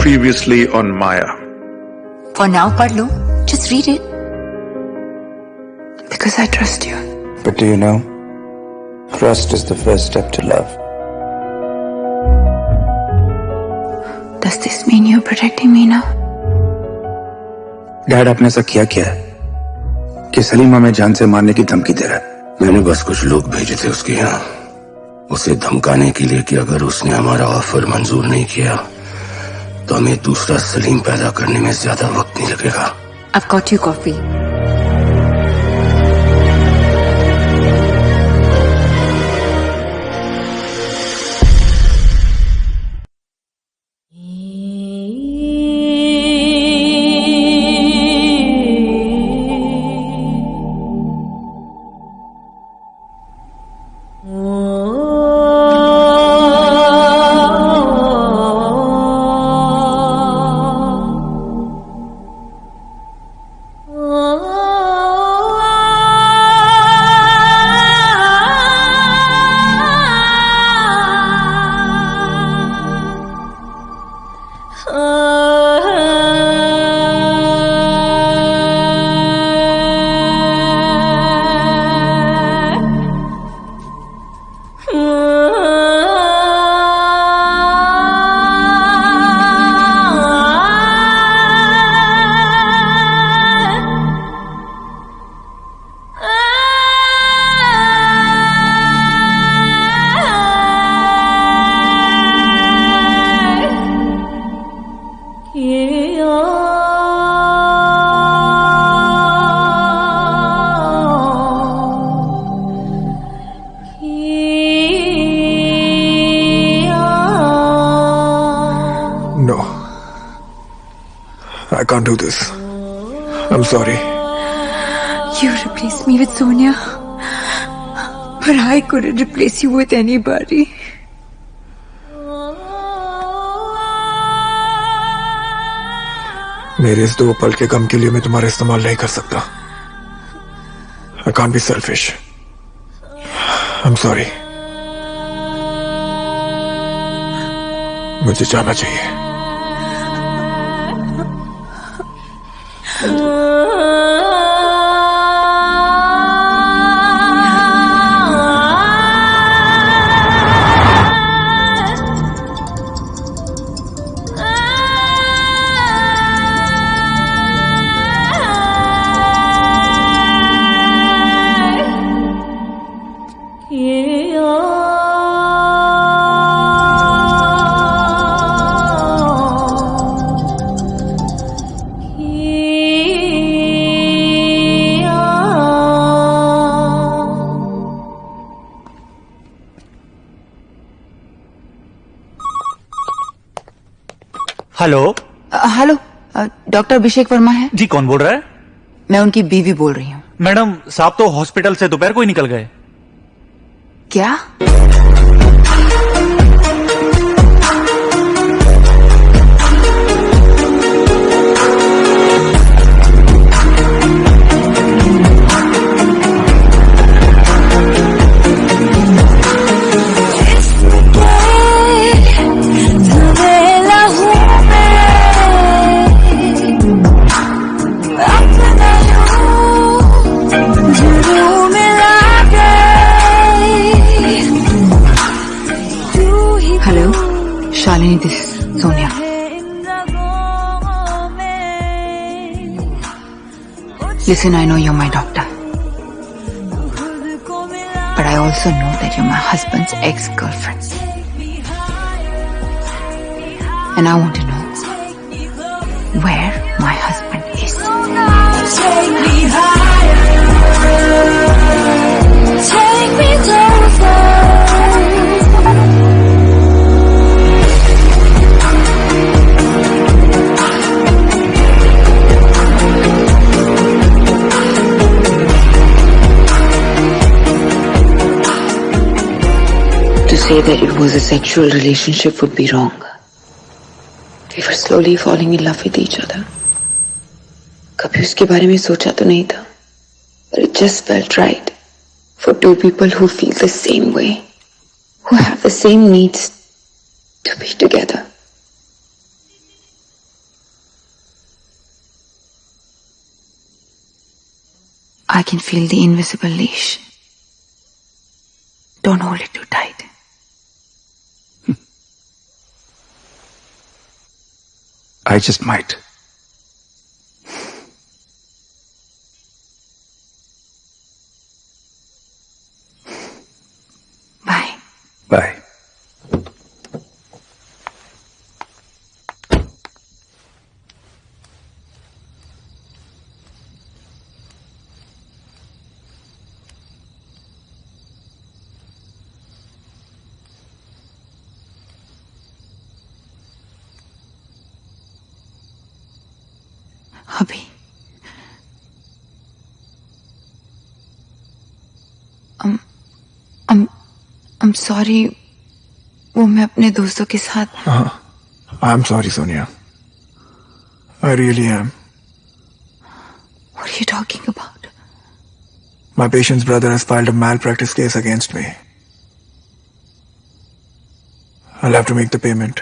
Previously on Maya. For now, पढ़ लो. Just read it. Because I trust you. But do you know, trust is the first step to love. Does this mean you're protecting me now? Dad आपने ऐसा किया क्या है कि सलीम हमें जान से मारने की धमकी दे रहा है? मैंने बस कुछ लोग भेजे थे उसके यहाँ, उसे धमकाने के लिए कि अगर उसने हमारा ऑफर मंजूर नहीं किया तो हमें दूसरा सलीम पैदा करने में ज्यादा वक्त नहीं लगेगा. I've got you coffee. No. I can't do this. I'm sorry. You replaced me with Sonia. But I couldn't replace you with anybody. मेरे इस 2 पल के गम के लिए मैं तुम्हारा इस्तेमाल नहीं कर सकता. I can't be selfish. I'm sorry. मुझे जाना चाहिए. हेलो. हेलो, डॉक्टर अभिषेक वर्मा है? जी, कौन बोल रहा है? मैं उनकी बीवी बोल रही हूँ. मैडम साहब तो हॉस्पिटल से दोपहर को ही निकल गए. क्या? Shalini, this is Sonia. Listen, I know you're my doctor. But I also know that you're my husband's ex-girlfriend. And I want to know where my husband is. Take me higher. Take me closer. To say that it was a sexual relationship would be wrong. We were slowly falling in love with each other. कभी उसके बारे में सोचा तो नहीं था, but it just felt right for 2 people who feel the same way, who have the same needs to be together. I can feel the invisible leash. Don't hold it too tight. I just might. Bye. Bye. अभी I'm sorry. वो मैं अपने दोस्तों के साथ I'm sorry, Sonia. I really am. What are you talking about? My patient's brother has filed a malpractice case against me. I'll have to make the payment.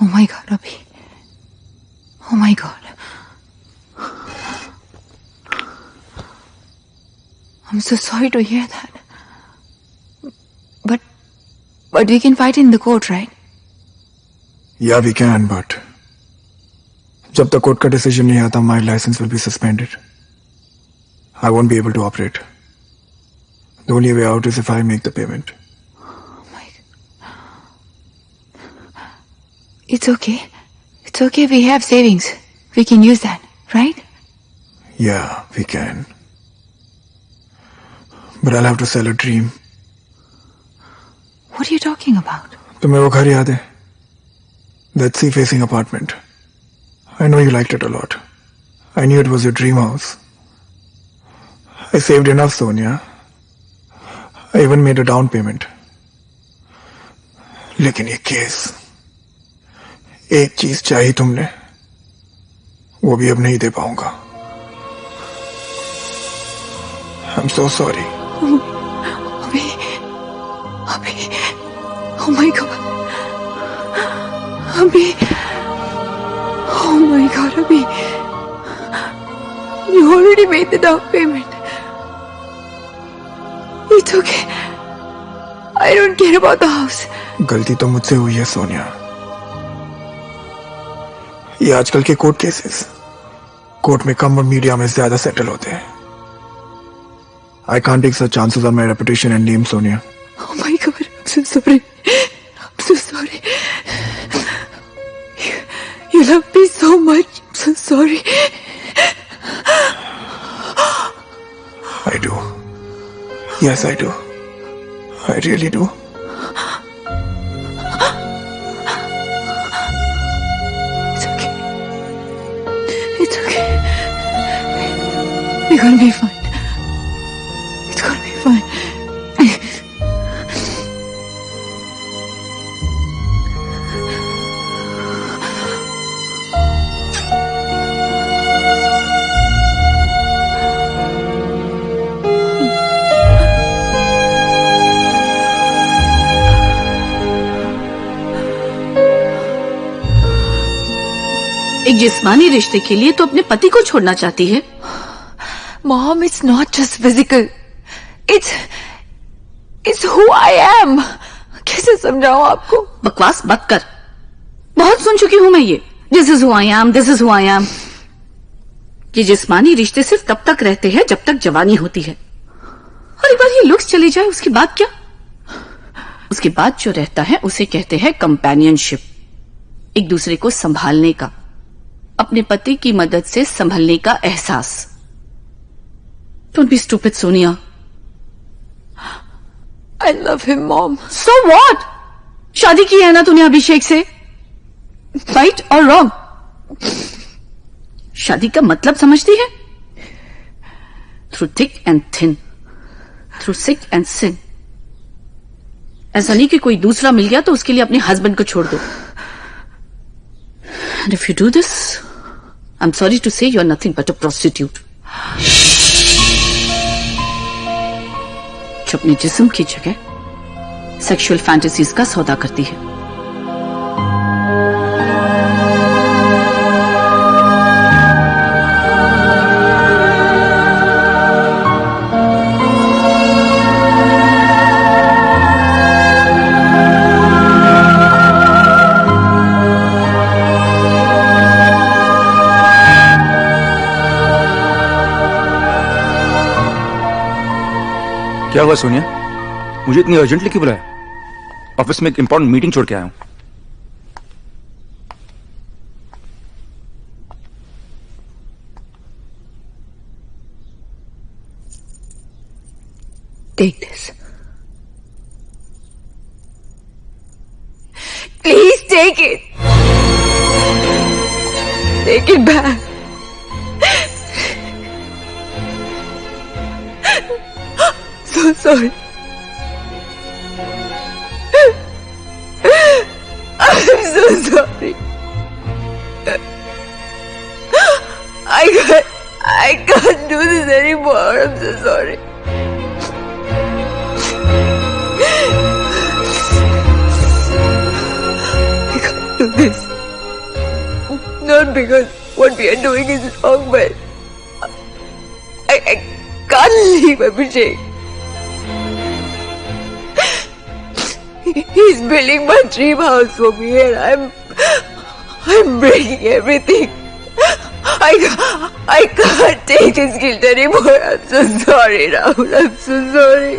Oh my God, Abhi. Oh my God. I'm so sorry to hear that. But we can fight in the court, right? Yeah, we can, but जब तक court का decision नहीं आता, my license will be suspended. I won't be able to operate. The only way out is if I make the payment. Oh my God. It's okay. It's okay. We have savings. We can use that, right? Yeah, we can. But I'll have to sell a dream. What are you talking about? तुम्हें वो घर याद है? That sea-facing apartment. I know you liked it a lot. I knew it was your dream house. I saved enough, Sonia. I even made a down payment. लेकिन ये case, एक चीज चाहिए तुमने, वो भी अब नहीं दे पाऊंगा. I'm so sorry. Abhi. Oh my God. Abhi. Oh my God, Abhi. You already made the down payment. It's okay. I don't care about the house. गलती तो मुझसे हुई है, सोनिया. ये आजकल के कोर्ट केसेस कोर्ट में कम और मीडिया में ज्यादा सेटल होते हैं. I can't take such chances on my reputation and name, Sonia. Oh my God, I'm so sorry. I'm so sorry. You love me so much. I'm so sorry. I do. Yes, I do. I really do. It's okay. It's okay. We're gonna be fine. It's gonna be fine. एक जिस्मानी रिश्ते के लिए तो अपने पति को छोड़ना चाहती है. Mom, it's not just physical. It's who I am. कैसे समझाऊं आपको? बकवास मत कर. बहुत सुन चुकी हूं मैं ये. This is who I am. This is who I am. ये जिस्मानी रिश्ते सिर्फ तब तक रहते हैं जब तक जवानी होती है. और एक बार ये लुक्स चली जाए उसके बाद क्या? उसके बाद जो रहता है उसे कहते हैं कंपेनियनशिप. एक दूसरे को संभालने का, अपने पति की मदद से संभलने का एहसास. Don't be stupid, Sonia. I love him, Mom. So what? शादी की है ना तूने अभिषेक से? Right or wrong? शादी का मतलब समझती है? Through thick and thin, through sick and sin. ऐसा नहीं कि कोई दूसरा मिल गया तो उसके लिए अपने हस्बैंड को छोड़ दो. And if you do this, I'm sorry to say you're nothing but a prostitute. जो अपने जिस्म की जगह सेक्सुअल फैंटेसीज का सौदा करती है. क्या हुआ सोनिया? मुझे इतनी अर्जेंटली क्यों बुलाया? ऑफिस में एक इंपॉर्टेंट मीटिंग छोड़ के आया हूं. Take this. Please take it. Take it back. So sorry. I'm so sorry. I can't do this anymore. I'm so sorry. I can't do this. Not because what we are doing is wrong, but I can't leave Abhishek. He's building my dream house for me and I'm breaking everything. I can't take this guilt anymore. I'm so sorry, Rahul. I'm so sorry.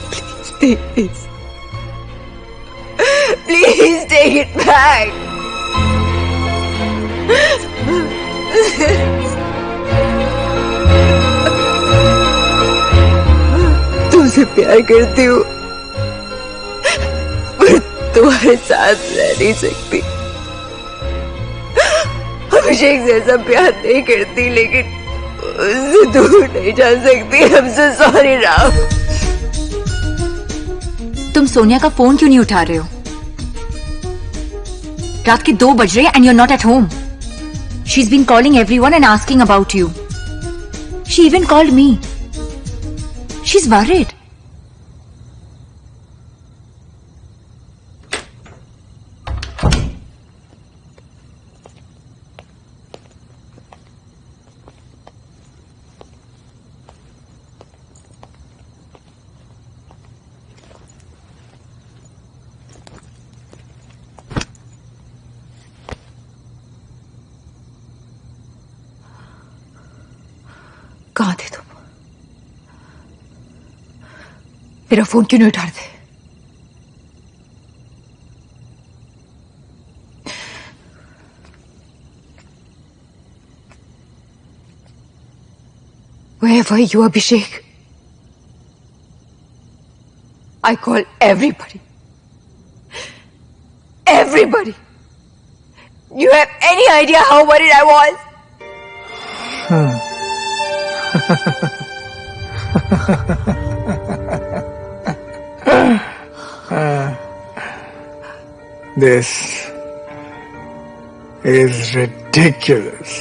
Please take this. Please take it back. तुमसे प्यार करती हूँ पर तुम्हारे साथ रह नहीं सकती. अभिषेक जैसा प्यार नहीं करती लेकिन उससे दूर नहीं जा सकती. I'm so sorry, Ram. तुम सोनिया का फोन क्यों नहीं उठा रहे हो? रात के 2 बज रहे हैं and you're not at home. She's been calling everyone and asking about you. She even called me. She's worried. कहाँ थे तुम? मेरा फोन क्यों नहीं उठा रहे? Where were you, Abhishek? I called everybody. Everybody. You have any idea how worried I was? This is ridiculous.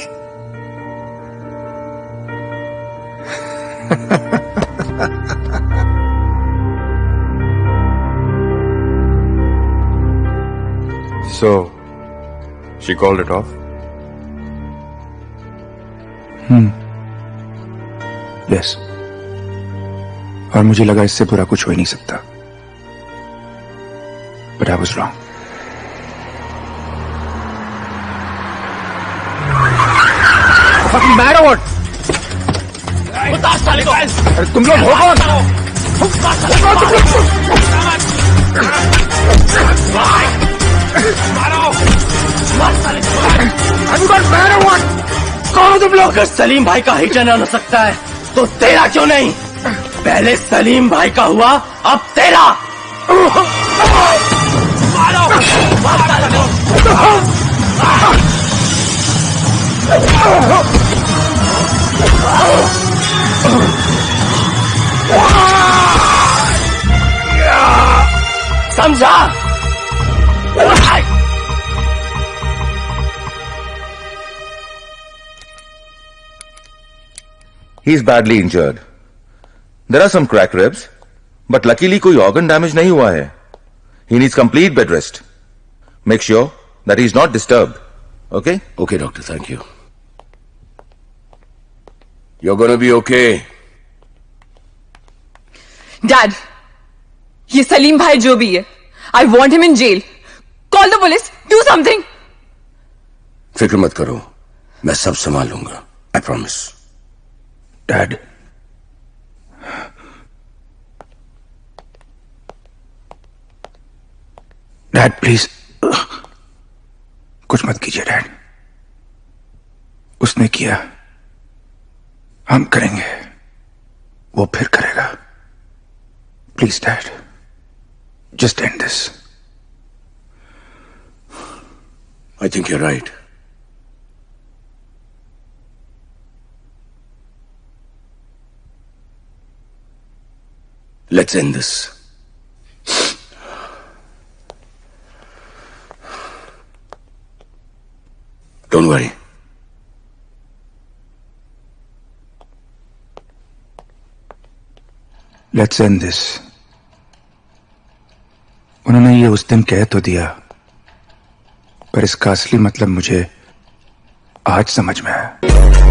So, she called it off? Yes. और मुझे लगा इससे बुरा कुछ हो ही नहीं सकता. But I was wrong. Fucking mad or what? अरे तुम लोग हो कौन? कौन हो तुम लोग? अगर सलीम भाई का हिट हो सकता है तो तेरा क्यों नहीं? पहले सलीम भाई का हुआ, अब तेरा. समझा? He is badly injured. There are some cracked ribs, but luckily कोई organ damage नहीं हुआ है. He needs complete bed rest. Make sure that he is not disturbed. Okay? Okay, doctor, thank you. You're gonna be okay. Dad, ये सलीम भाई जो भी है, I want him in jail. Call the police, do something. फिक्र मत करो, मैं सब संभाल लूंगा. I promise. Dad, dad please कुछ मत कीजिए डैड. उसने किया, हम करेंगे, वो फिर करेगा. Please dad, just end this. I think you are right. Let's end this. Don't worry. Let's end this. उन्होंने ये उस दिन कह तो दिया, पर इसका असली मतलब मुझे आज समझ में आया.